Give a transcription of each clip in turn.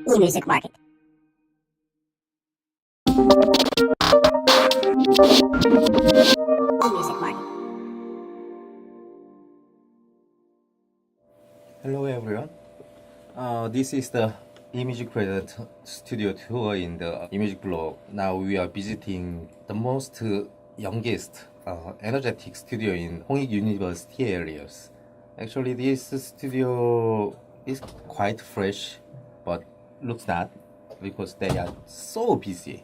eMusic Market. eMusic Market. Hello everyone. This is the eMUSICMARKET studio tour in the eMusic blog. Now we are visiting the most youngest energetic studio in Hongik University areas. Actually, this studio is quite fresh, but looks not because they are so busy.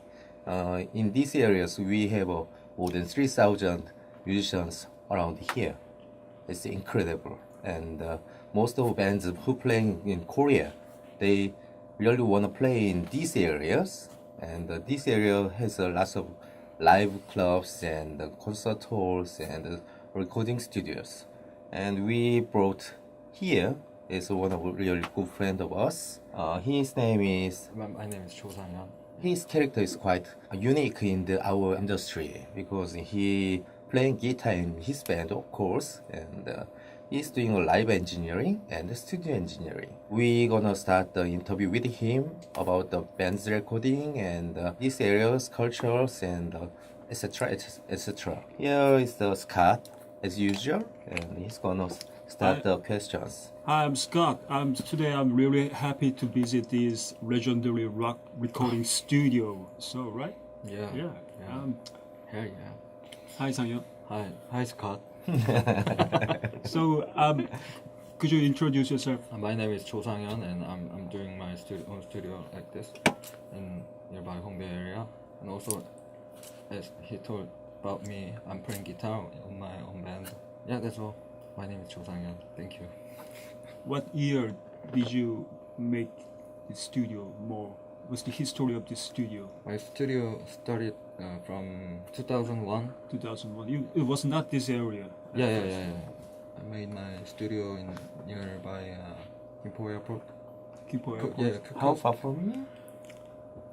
In these areas, we have more than 3,000 musicians around here. It's incredible. And most of the bands who playing in Korea, they really want to play in these areas. And this area has lots of live clubs and concert halls and recording studios. And we brought here is one of a really good friend of us. His name is My name is 조상현. his character is quite unique in our industry because he playing guitar in his band, of course, and he's doing a live engineering and studio engineering. We're gonna start the interview with him about the band's recording and these areas, cultures, and etc. etc. Here is the Scott, as usual, and he's gonna start the questions. Hi, I'm Scott. Today I'm really happy to visit this legendary rock recording studio. So, right? Yeah. Yeah. Hey, Hi, Sangyeon. Hi, Scott. So, could you introduce yourself? My name is 조상현, and I'm doing my own studio like this in nearby Hongdae area. And also, as he told about me, I'm playing guitar in my own band. Yeah, that's all. My name is 조상현. Thank you. What year did you make the studio more? What's the history of this studio? My studio started from 2001. 2001. It was not this area. Yeah. I made my studio in nearby Gimpo Airport. Gimpo Airport. Yeah, How far from here?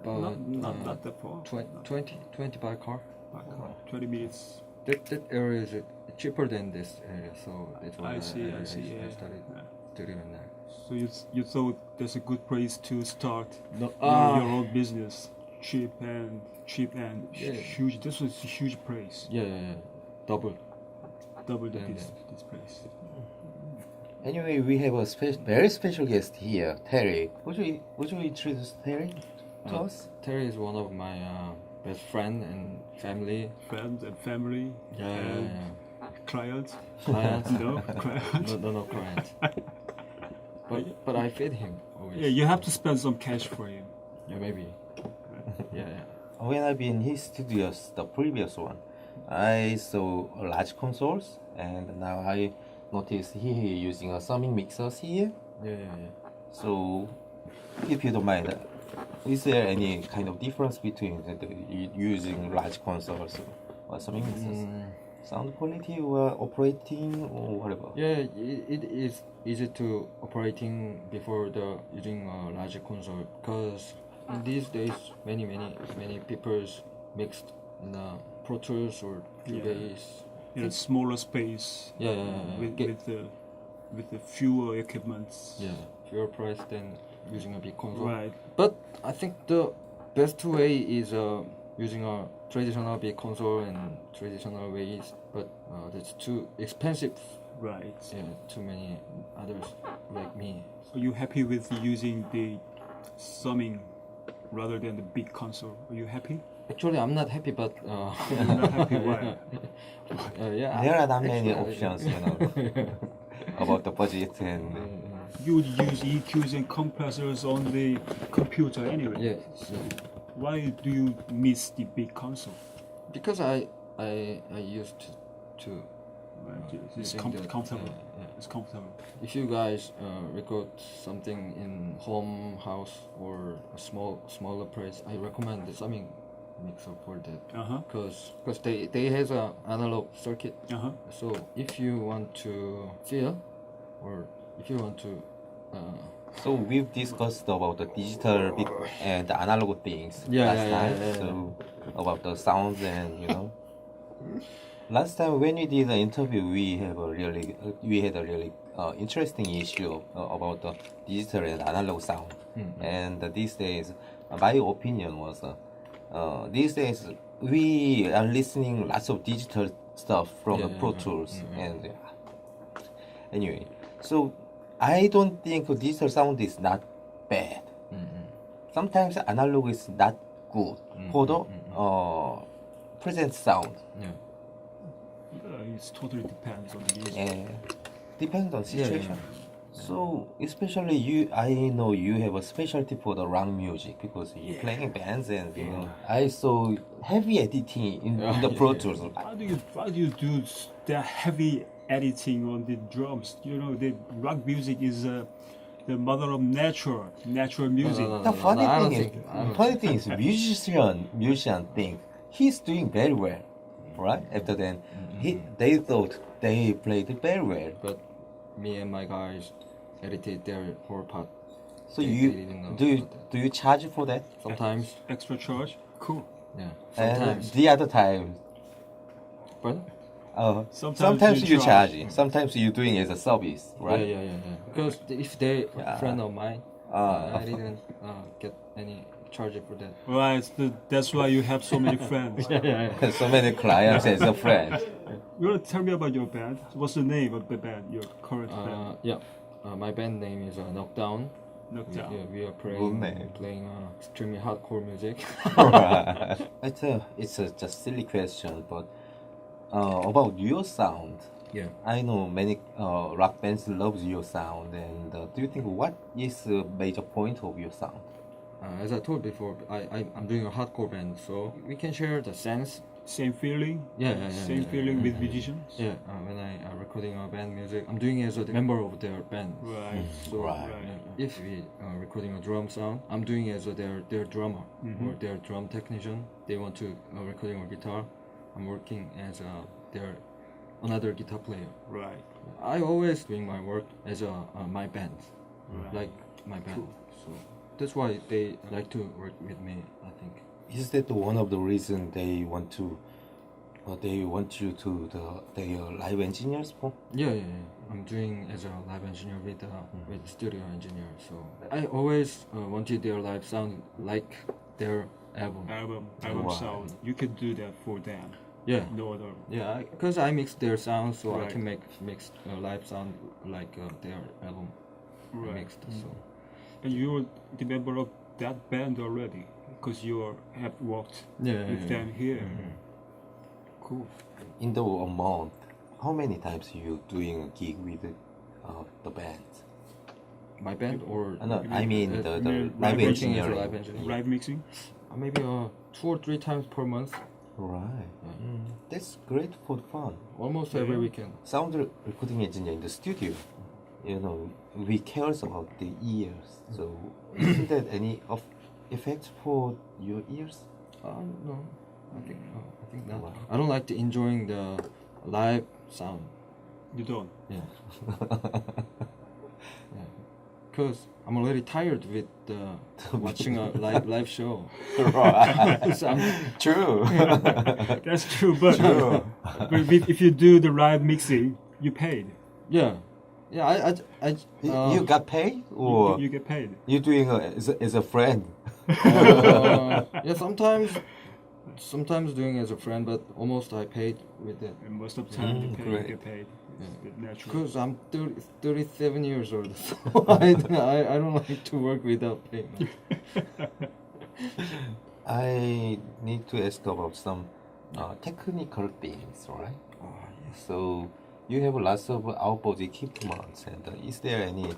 about Not that far. 20 by car. By car. 20 minutes. That area is cheaper than this area, so that's why I see. I Yeah. started Yeah. studio in there. So you thought that's a good place to start No, your own business, cheap and Yeah. huge. This was a huge place, yeah. Double. double Then, this place. Anyway, we have a very special guest here, Terry. Would you introduce Terry to us? Terry is one of my best friend and family. Friends and family and clients. Clients. No, clients. no clients. But I feed him always. Yeah, you have to spend some cash for him. Yeah, maybe. Yeah. When I've been in his studios, the previous one, I saw large consoles, and now I noticed he using a summing mixers here. Yeah. So, if you don't mind, is there any kind of difference between using large consoles or summing mixers? Sound quality or operating or whatever? Yeah, it is easy to operating before the using a larger console, because these days many people mixed in the Pro Tools or Cubase. In a smaller space. Yeah. With the fewer equipments. Yeah, fewer price than using a big console. Right. But I think the best way is using a traditional big console and traditional ways, but that's too expensive. Right. Yeah, too many others like me. Are you happy with using the summing rather than the big console? Are you happy? Actually, I'm not happy, but You're not happy. Why? yeah. There are not many actually, options, about the budget and. You would use EQs and compressors on the computer anyway. Yes. Why do you miss the big console? Because I used to It's using comfortable. yeah. It's comfortable. If you guys record something in home house or a smaller place, I recommend the summing mixer for that. Because they has a analog circuit. So if you want to feel, or if you want to So we've discussed about the digital bit and the analog things Yeah, last yeah, time. yeah. So about the sounds and Last time when we did the interview, we had a really interesting issue about the digital and analog sound. And these days, my opinion was, these days we are listening lots of digital stuff from the Pro Tools, and anyway, so I don't think digital sound is not bad. Sometimes analog is not good for the present sound. It totally depends on the music. Yeah, depends on situation. So especially I know you have a specialty for the rock music because you're playing bands, and you know I saw heavy editing in the Pro Tools. How do you do that heavy editing on the drums? You know, the rock music is the mother of natural music. The funny thing is, musician think he's doing very well, right? After then, they thought they played very well. But me and my guys edited their whole part. So They didn't know about that. do you charge for that? Sometimes, Extra charge? Cool. yeah. And Sometimes, the other time, but sometimes you charge. Sometimes you're doing it as a service, right? yeah. Because if they a friend of mine, I didn't get any charge for that. Right. That's why you have so many friends. So many clients as a friend. You want to tell me about your band? What's the name of the band? Your current band? Yeah. My band name is Knockdown. Knockdown. Yeah, we are Good name. playing extremely hardcore music. It's a just silly question, but about your sound. Yeah. I know many rock bands loves your sound, and do you think what is the major point of your sound? As I told before, I'm doing a hardcore band, so we can share the sense. Same feeling? Yeah. Same feeling with musicians? Yeah, when I recording a band music, I'm doing it as a member of their band. Right. So Right. if we are recording a drum sound, I'm doing it as their drummer or their drum technician. They want to recording a guitar. I'm working as their another guitar player. Right. I always doing my work as my band, like my band. Cool. So that's why they like to work with me, I think. Is that one of the reasons they want you to their live engineers for? Yeah. I'm doing as a live engineer with studio engineer. So I always wanted their live sound like their album. Album Right. sound. You can do that for them. Yeah. No other. Yeah, because I mix their sound, so I Right. can mix live sound like their album Right. mixed. So And you're the member of that band already because you have worked with them here. Cool. In the a month, how many times you doing a gig with the band? my band or No, I mean the mean live live working as a engineering. live engineer. Live mixing? Maybe 2 or 3 times per month, Right. That's great for fun. almost every weekend. Sound recording engineer in the studio. You know, we cares about the ears. So isn't that any effect for your ears? No, I think not. Wow. I don't like to enjoying the live sound. You don't? Yeah. Because I'm already tired with watching a live show. Right. So I'm, True. That's true, but, but if you do the live mixing, you paid. yeah. You got paid, or You get paid. you doing as a friend? Yeah, sometimes doing as a friend, but almost I paid with it. And most of the time you great. get paid. It's natural. Because I'm 37 years old, so I don't like to work without payment. I need to ask about some technical things, right? So you have lots of outboard equipment, and is there any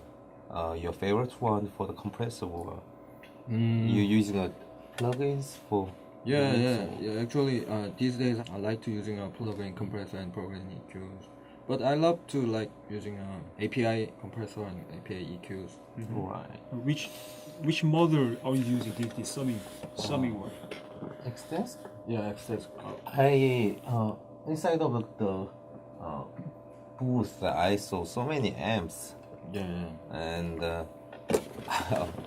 your favorite one for the compressor? Or you using plugins for? Yeah. Actually, these days I like to using a plug-in compressor and plug-in EQs. But I love to like using API compressor and API EQs. Right. Which model are you using the summing one? Extends? Yeah, access. I inside of the booth I saw so many amps, Yeah. and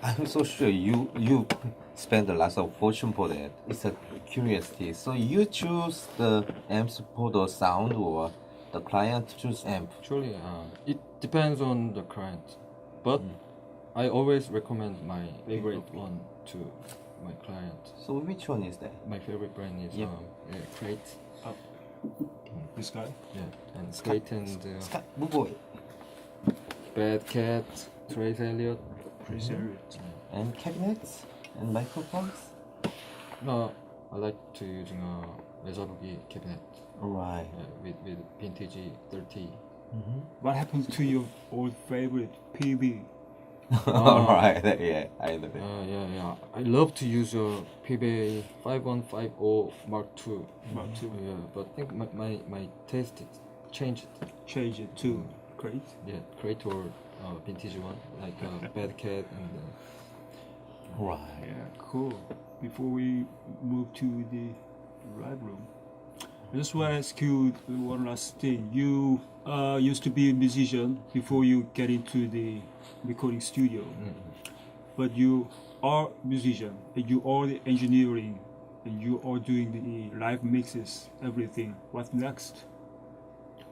I'm so sure you spend a lot of fortune for that. It's a curiosity. So you choose the amps for the sound, or the client choose amp? Actually, it depends on the client, but I always recommend my favorite one to my client. So which one is that? My favorite brand is Yep. Crate. This guy. Yeah, and Crate and Scott, move away. Bad Cat, Trace Elliot. Pretty serious. And cabinets and microphones. No, I like to using a Mezabugi cabinet Right. with vintage 30. What happened to your old favorite PB? Right. Yeah, I know that. Yeah. I love to use a PBA 5150 Mark II. Mark II. Yeah, but I think my taste changed. Change it to great. Yeah, Crate or vintage one like Bad Cat and. Right. Yeah, cool. Before we move to the live room, I just want to ask you one last thing. You used to be a musician before you get into the recording studio, but you are a musician and you are the engineering and you are doing the live mixes, everything. What's next?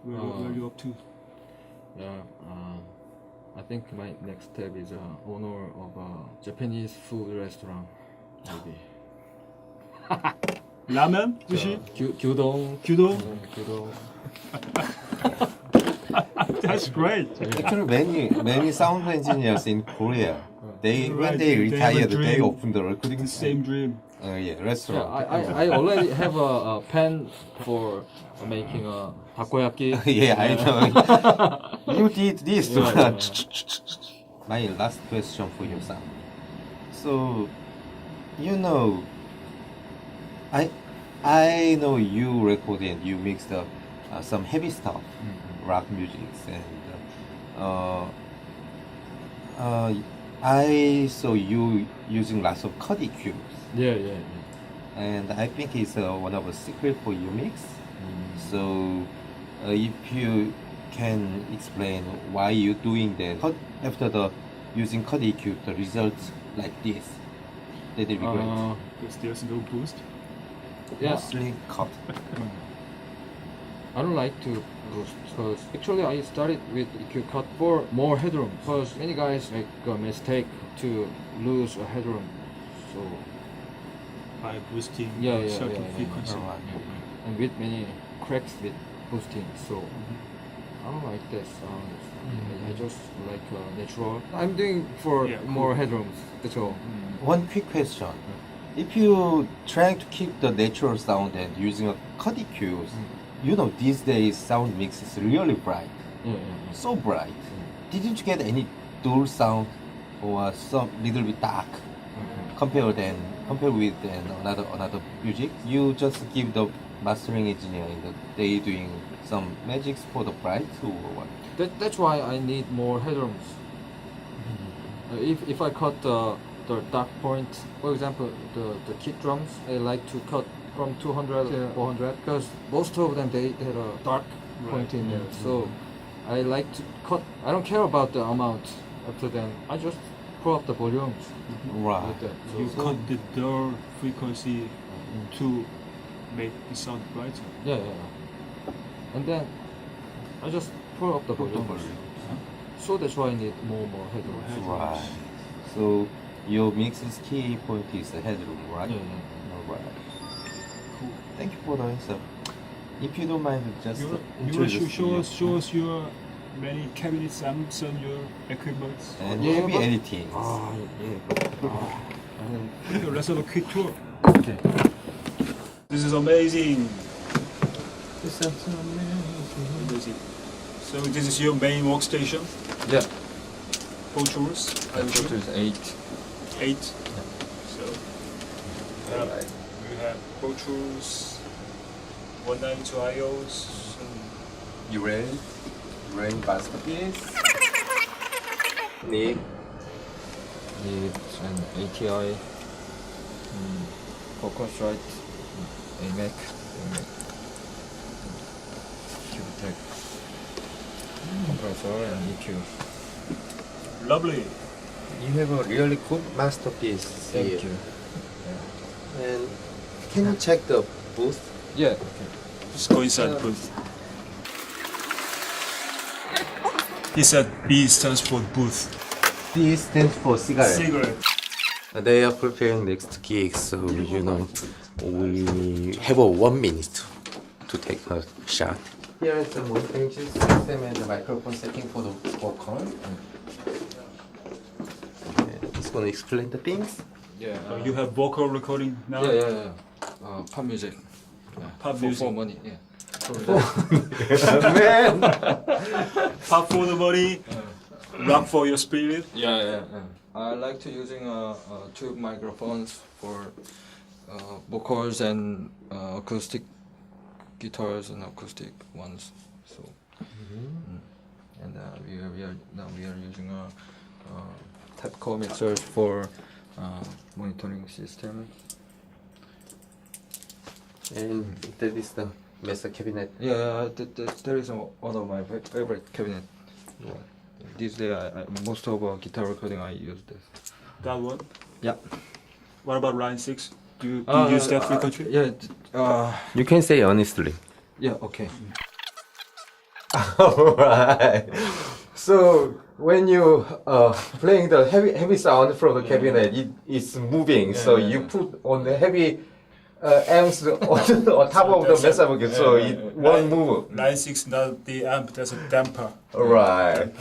Where are you up to? Yeah, I think my next step is owner of a Japanese food restaurant, maybe. Ramen? Sushi? Gyudong. Judo? Gyudong. That's great. Actually, many sound engineers in Korea, when Right, they they have a retired, they dream. opened the recording. The same dream. Yeah, Yeah, restaurant. I already have a pen for making a takoyaki. Yeah, I know. You did this. Yeah. My last question for you, Sam. So, you know, I know you recorded and you mixed up some heavy stuff, rock music, and I saw you using lots of Cuddy cubes, Yeah. and I think it's one of the secret for your mix. So, if you can explain why you're doing that, after the using Cuddy cube, the results like this, that would be great. Because there's no boost. Yes, Mostly cut. I don't like to boost because actually I started with EQ cut for more headroom because many guys make a mistake to lose a headroom. So By boosting yeah, certain yeah. frequency. And with many cracks with boosting. So I don't like that sound. I just like natural. I'm doing for Yeah, more headrooms. That's all. One quick question. If you trying to keep the natural sound and using a Cuddy cubes, you know these days sound mix is really bright, Yeah. so bright. Didn't you get any dull sound or some little bit dark compare with another music? You just give the mastering engineer in the day doing some magics for the bright or what? That's why I need more headrooms. If I cut the dark point, for example, the kick drums, I like to cut from 200 to 400 because most of them they had a dark point in there. So I like to cut. I don't care about the amount. After then, I just pull up the volumes Right. like that. So, You cut the dull frequency to make the sound brighter. yeah. And then I just pull up the volumes. So that's why I need more headroom. Right. So your mix's key point is the headroom, right? Yeah. Alright. Cool. Thank you for the answer. If you don't mind, just You want introduce to show us your many cabinets, amps, and your equipment. and Yeah, heavy but- editing. Okay, let's have a quick tour. Okay. This is amazing. This sounds Amazing. So this is your main workstation, Yeah. Pro Tools. I That assume? is 8. 8. So we have Pro Tools, 192 IOs. You ready? Rain basket piece. Nick. It's an ATI, Focusrite, AMAC, Cubitech, compressor and EQ. Lovely. You have a really good masterpiece Thank here. you. And can you check the booth? Yeah. Okay. Let's go inside the booth. He said B stands for booth. B stands for cigarette. Cigarette. They are preparing next gig, so you know we have a 1 minute to take a shot. Here is the monitoring system and the microphone setting for the vocal. It's gonna explain the things. Yeah. You have vocal recording now? Yeah. Pop music. Yeah. Pop for, music. for money. Yeah. Man, Pop for the body, rock for your spirit. Yeah. I like to using tube microphones for vocals and acoustic guitars and acoustic ones. So, and we are using a Tapco mixers for monitoring system. and that is the master cabinet. Yeah, that is one of my favorite cabinet. Yeah. These days, most of guitar recording I use this. That one. Yeah. What about Line 6? Do you use that frequently? Yeah. You can say honestly. Yeah. Okay. Alright. So when you playing the heavy sound from the cabinet, it's moving. So you put on the heavy amps on top of the master box, so it won't move. Line 6, not the amp, that's a damper. Right.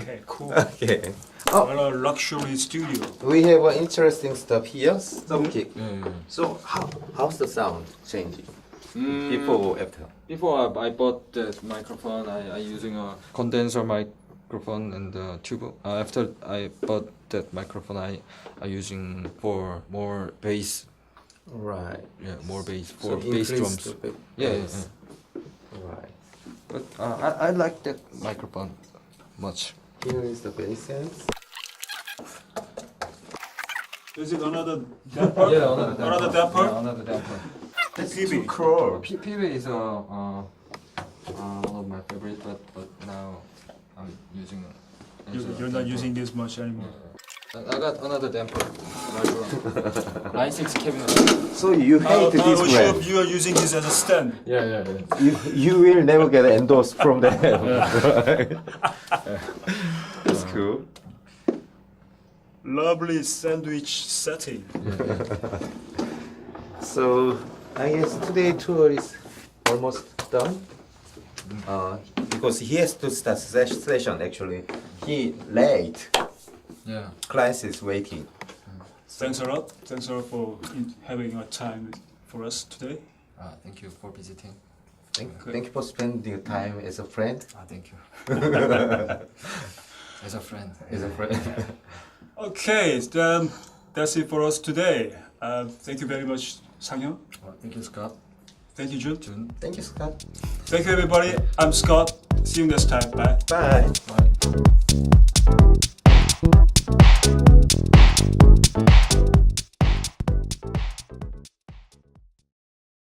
Okay, cool. Okay. What a luxury studio. We have interesting stuff here. Some kick. Yeah. So how's the sound changing before or after? Before I bought this microphone, I using a condenser microphone and tube. After I bought that microphone, I using for more bass. Right. Yeah, more bass So for bass increase drums. the Yeah. bass. Right. But I like that microphone much. Here is the bass amps. Is it another damper? Yeah, another damper. Another damper? Yeah, another damper. That's PB. too cool. PB is one of my favorite, but now I'm using. You're not using this much anymore. I got another damper. Line 6 cabinet. So you hate this sure brand. you are using this as a stand. Yeah. You will never get endorsed from them. That's cool. Lovely sandwich setting. So I guess today tour is almost done. Because he has to start session actually. He late. Yeah. Class is waiting. Thanks a lot. Thanks a lot for having a time for us today. Thank you for visiting. Thank you for spending time as a friend. Thank you. As a friend. As a friend. Okay, then that's it for us today. Thank you very much, Sang-hyun. Thank you, Scott. Thank you, Jun. Thank you, Scott. Thank you, everybody. I'm Scott. See you next time. Bye. Bye. Bye.